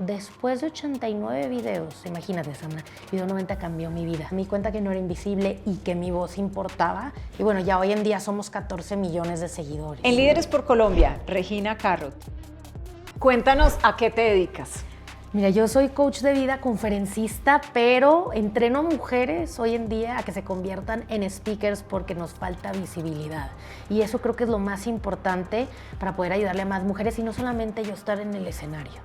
después de 89 videos. Imagínate, Sandra, Video 90 cambió mi vida. Me di cuenta que no era invisible y que mi voz importaba. Y bueno, ya hoy en día somos 14 millones de seguidores. En Líderes por Colombia, Regina Carrot, cuéntanos a qué te dedicas. Mira, yo soy coach de vida, conferencista, pero entreno a mujeres hoy en día a que se conviertan en speakers porque nos falta visibilidad. Y eso creo que es lo más importante para poder ayudarle a más mujeres y no solamente yo estar en el escenario.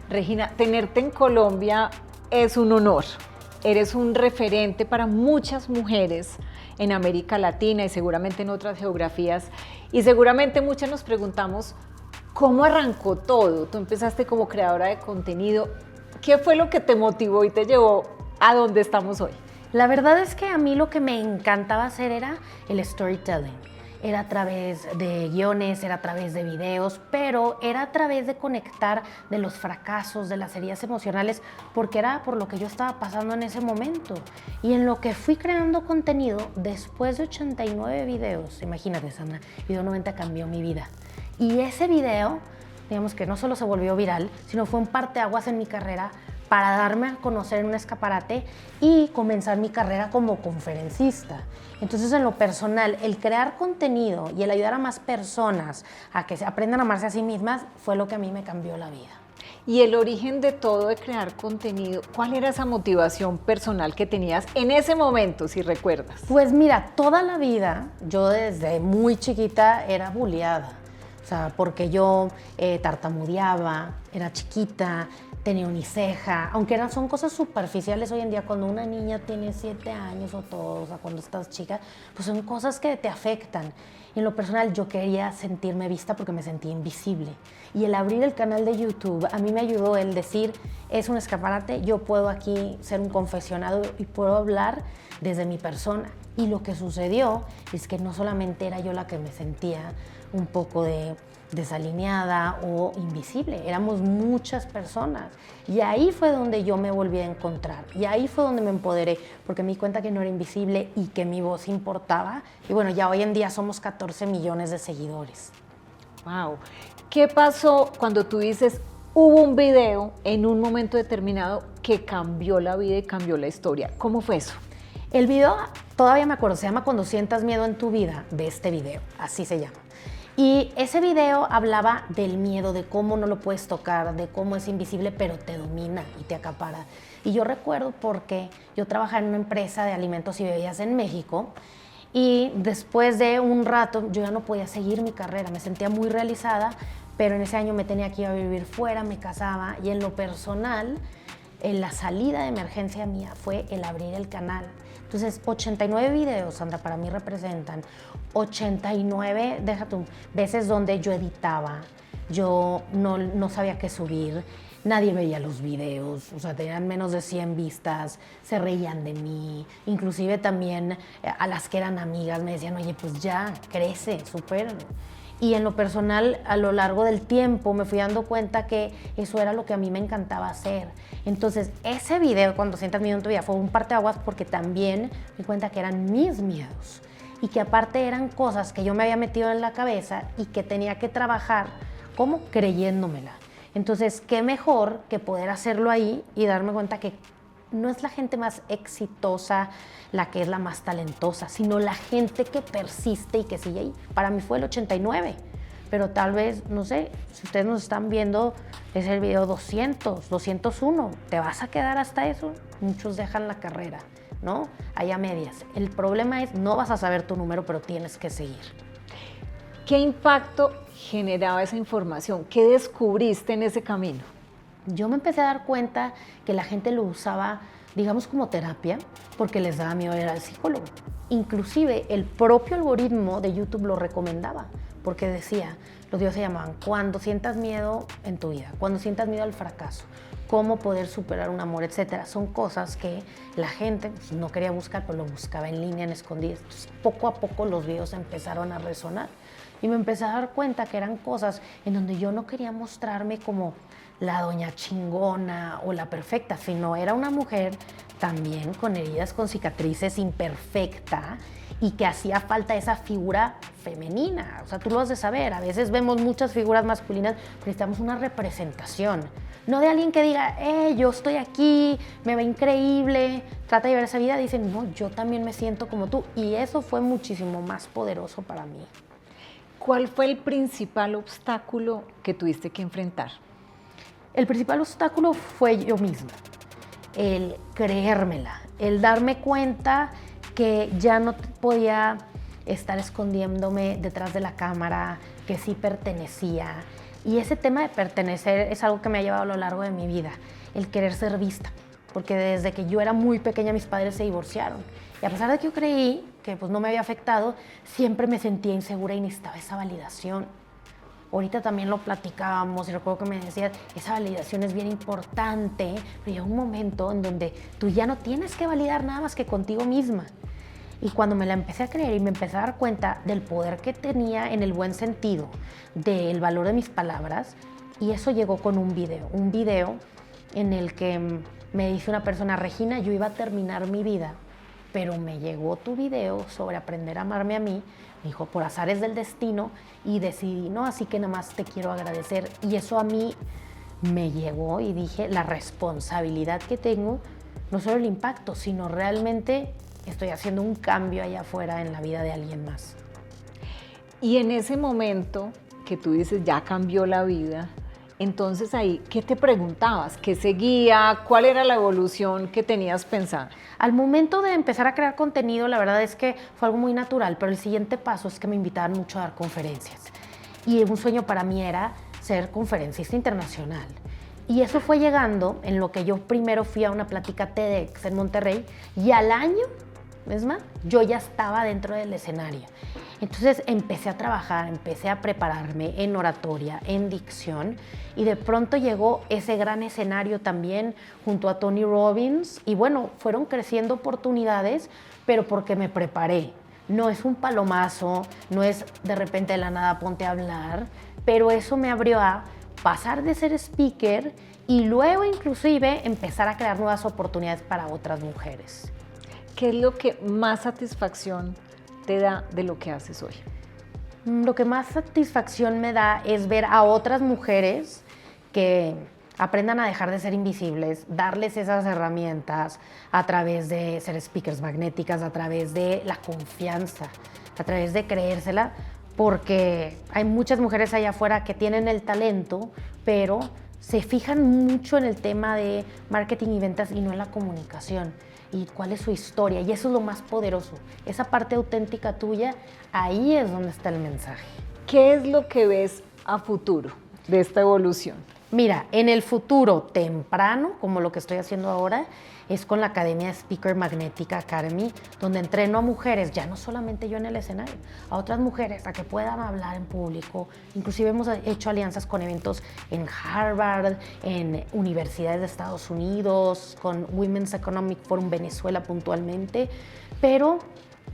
Regina, tenerte en Colombia es un honor. Eres un referente para muchas mujeres en América Latina y seguramente en otras geografías. Y seguramente muchas nos preguntamos, ¿cómo arrancó todo? Tú empezaste como creadora de contenido. ¿Qué fue lo que te motivó y te llevó a donde estamos hoy? La verdad es que a mí lo que me encantaba hacer era el storytelling. Era a través de guiones, era a través de videos, pero era a través de conectar de los fracasos, de las heridas emocionales, porque era por lo que yo estaba pasando en ese momento. Y en lo que fui creando contenido, después de 89 videos, imagínate, Sandra, Video 90 cambió mi vida. Y ese video, digamos que no solo se volvió viral, sino fue un parteaguas en mi carrera para darme a conocer en un escaparate y comenzar mi carrera como conferencista. Entonces, en lo personal, el crear contenido y el ayudar a más personas a que aprendan a amarse a sí mismas fue lo que a mí me cambió la vida. Y el origen de todo de crear contenido, ¿cuál era esa motivación personal que tenías en ese momento, si recuerdas? Pues mira, toda la vida, yo desde muy chiquita era bulliada. O sea, porque yo tartamudeaba, era chiquita, tenía uniceja, aunque son cosas superficiales hoy en día, cuando una niña tiene 7 años o todo, o sea, cuando estás chica, pues son cosas que te afectan. Y en lo personal yo quería sentirme vista porque me sentía invisible. Y el abrir el canal de YouTube a mí me ayudó el decir, es un escaparate, yo puedo aquí ser un confesionado y puedo hablar desde mi persona. Y lo que sucedió es que no solamente era yo la que me sentía un poco desalineada o invisible, éramos muchas personas. Y ahí fue donde yo me volví a encontrar, y ahí fue donde me empoderé, porque me di cuenta que no era invisible y que mi voz importaba. Y bueno, ya hoy en día somos 14 millones de seguidores. Wow. ¿Qué pasó cuando tú dices, hubo un video en un momento determinado que cambió la vida y cambió la historia? ¿Cómo fue eso? El video, todavía me acuerdo, se llama Cuando sientas miedo en tu vida, de este video, así se llama. Y ese video hablaba del miedo, de cómo no lo puedes tocar, de cómo es invisible, pero te domina y te acapara. Y yo recuerdo porque yo trabajaba en una empresa de alimentos y bebidas en México, y después de un rato yo ya no podía seguir mi carrera, me sentía muy realizada, pero en ese año me tenía que ir a vivir fuera, me casaba, y en lo personal, en la salida de emergencia mía fue el abrir el canal. Entonces, 89 videos, Sandra, para mí representan 89, veces donde yo editaba, yo no sabía qué subir, nadie veía los videos, o sea, tenían menos de 100 vistas, se reían de mí, inclusive también a las que eran amigas me decían, oye, pues ya, crece, supéralo. Y en lo personal, a lo largo del tiempo, me fui dando cuenta que eso era lo que a mí me encantaba hacer. Entonces, ese video, Cuando sientas miedo en tu vida, fue un parteaguas porque también me di cuenta que eran mis miedos y que aparte eran cosas que yo me había metido en la cabeza y que tenía que trabajar como creyéndomela. Entonces, qué mejor que poder hacerlo ahí y darme cuenta que no es la gente más exitosa la que es la más talentosa, sino la gente que persiste y que sigue ahí. Para mí fue el 89, pero tal vez, no sé, si ustedes nos están viendo, es el video 200, 201. ¿Te vas a quedar hasta eso? Muchos dejan la carrera, ¿no? Hay a medias. El problema es, no vas a saber tu número, pero tienes que seguir. ¿Qué impacto generaba esa información? ¿Qué descubriste en ese camino? Yo me empecé a dar cuenta que la gente lo usaba, digamos, como terapia, porque les daba miedo ir al psicólogo. Inclusive el propio algoritmo de YouTube lo recomendaba, porque decía, los videos se llamaban Cuando sientas miedo en tu vida, cuando sientas miedo al fracaso, cómo poder superar un amor, etcétera. Son cosas que la gente pues, no quería buscar, pero lo buscaba en línea, en escondidas. Entonces, poco a poco los videos empezaron a resonar y me empecé a dar cuenta que eran cosas en donde yo no quería mostrarme como la doña chingona o la perfecta, sino era una mujer también con heridas, con cicatrices, imperfecta, y que hacía falta esa figura femenina. O sea, tú lo has de saber, a veces vemos muchas figuras masculinas, pero necesitamos una representación. No de alguien que diga, yo estoy aquí, me va increíble, trata de llevar esa vida. Dicen, no, yo también me siento como tú. Y eso fue muchísimo más poderoso para mí. ¿Cuál fue el principal obstáculo que tuviste que enfrentar? El principal obstáculo fue yo misma, el creérmela, el darme cuenta que ya no podía estar escondiéndome detrás de la cámara, que sí pertenecía. Y ese tema de pertenecer es algo que me ha llevado a lo largo de mi vida, el querer ser vista, porque desde que yo era muy pequeña mis padres se divorciaron. Y a pesar de que yo creí que pues, no me había afectado, siempre me sentía insegura y necesitaba esa validación. Ahorita también lo platicábamos y recuerdo que me decías, esa validación es bien importante, pero llega un momento en donde tú ya no tienes que validar nada más que contigo misma. Y cuando me la empecé a creer y me empecé a dar cuenta del poder que tenía en el buen sentido, del valor de mis palabras, y eso llegó con un video en el que me dice una persona, Regina, yo iba a terminar mi vida, pero me llegó tu video sobre aprender a amarme a mí, me dijo, por azares del destino, y decidí, no, así que nada más te quiero agradecer. Y eso a mí me llegó y dije, la responsabilidad que tengo, no solo el impacto, sino realmente estoy haciendo un cambio allá afuera en la vida de alguien más. Y en ese momento que tú dices, ya cambió la vida, entonces ahí, ¿qué te preguntabas? ¿Qué seguía? ¿Cuál era la evolución que tenías pensada? Al momento de empezar a crear contenido, la verdad es que fue algo muy natural, pero el siguiente paso es que me invitaban mucho a dar conferencias. Y un sueño para mí era ser conferencista internacional. Y eso fue llegando en lo que yo primero fui a una plática TEDx en Monterrey y al año, es más, yo ya estaba dentro del escenario. Entonces empecé a trabajar, empecé a prepararme en oratoria, en dicción, y de pronto llegó ese gran escenario también junto a Tony Robbins, y bueno, fueron creciendo oportunidades, pero porque me preparé. No es un palomazo, no es de repente de la nada ponte a hablar, pero eso me abrió a pasar de ser speaker y luego inclusive empezar a crear nuevas oportunidades para otras mujeres. ¿Qué es lo que más satisfacción te da de lo que haces hoy? Lo que más satisfacción me da es ver a otras mujeres que aprendan a dejar de ser invisibles, darles esas herramientas a través de ser speakers magnéticas, a través de la confianza, a través de creérsela, porque hay muchas mujeres allá afuera que tienen el talento, pero se fijan mucho en el tema de marketing y ventas y no en la comunicación. Y cuál es su historia, y eso es lo más poderoso. Esa parte auténtica tuya, ahí es donde está el mensaje. ¿Qué es lo que ves a futuro de esta evolución? Mira, en el futuro temprano, como lo que estoy haciendo ahora, es con la Academia Speaker Magnética Academy, donde entreno a mujeres, ya no solamente yo en el escenario, a otras mujeres a que puedan hablar en público. Inclusive hemos hecho alianzas con eventos en Harvard, en universidades de Estados Unidos, con Women's Economic Forum Venezuela puntualmente, pero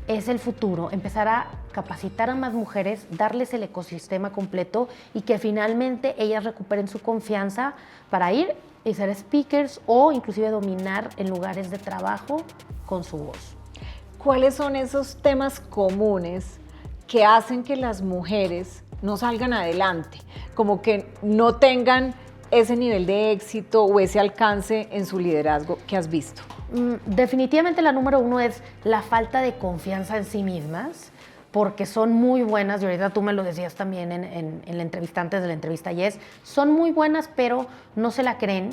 es el futuro, empezar a capacitar a más mujeres, darles el ecosistema completo y que finalmente ellas recuperen su confianza para ir y ser speakers o inclusive dominar en lugares de trabajo con su voz. ¿Cuáles son esos temas comunes que hacen que las mujeres no salgan adelante? Como que no tengan ese nivel de éxito o ese alcance en su liderazgo que has visto. Definitivamente la número uno es la falta de confianza en sí mismas, porque son muy buenas, y ahorita tú me lo decías también en la entrevista, antes de la entrevista, Jess, son muy buenas, pero no se la creen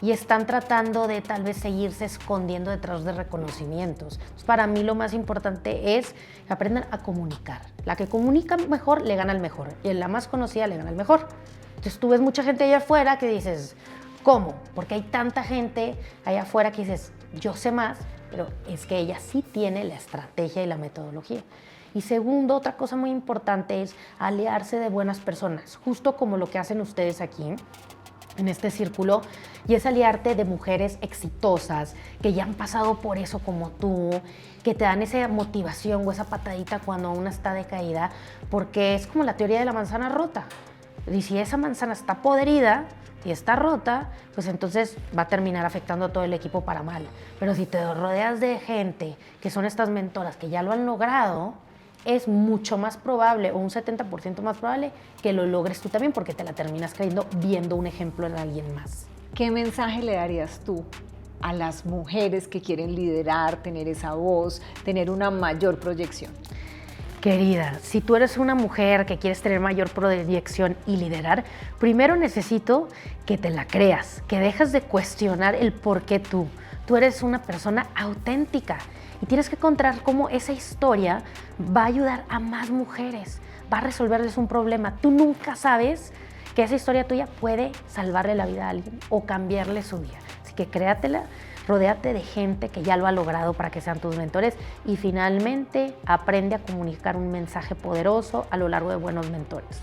y están tratando de tal vez seguirse escondiendo detrás de reconocimientos. Entonces, para mí lo más importante es que aprendan a comunicar. La que comunica mejor le gana al mejor, y la más conocida le gana al mejor. Entonces tú ves mucha gente allá afuera que dices, ¿cómo? Porque hay tanta gente allá afuera que dices, yo sé más, pero es que ella sí tiene la estrategia y la metodología. Y segundo, otra cosa muy importante es aliarse de buenas personas, justo como lo que hacen ustedes aquí en este círculo, y es aliarte de mujeres exitosas que ya han pasado por eso como tú, que te dan esa motivación o esa patadita cuando una está decaída, porque es como la teoría de la manzana rota. Y si esa manzana está podrida y está rota, pues entonces va a terminar afectando a todo el equipo para mal. Pero si te rodeas de gente que son estas mentoras que ya lo han logrado, es mucho más probable, o un 70% más probable, que lo logres tú también, porque te la terminas creyendo viendo un ejemplo en alguien más. ¿Qué mensaje le darías tú a las mujeres que quieren liderar, tener esa voz, tener una mayor proyección? Querida, si tú eres una mujer que quieres tener mayor proyección y liderar, primero necesito que te la creas, que dejes de cuestionar el por qué tú. Tú eres una persona auténtica y tienes que encontrar cómo esa historia va a ayudar a más mujeres, va a resolverles un problema. Tú nunca sabes que esa historia tuya puede salvarle la vida a alguien o cambiarle su día. Así que créatela, rodéate de gente que ya lo ha logrado para que sean tus mentores y finalmente aprende a comunicar un mensaje poderoso a lo largo de buenos mentores.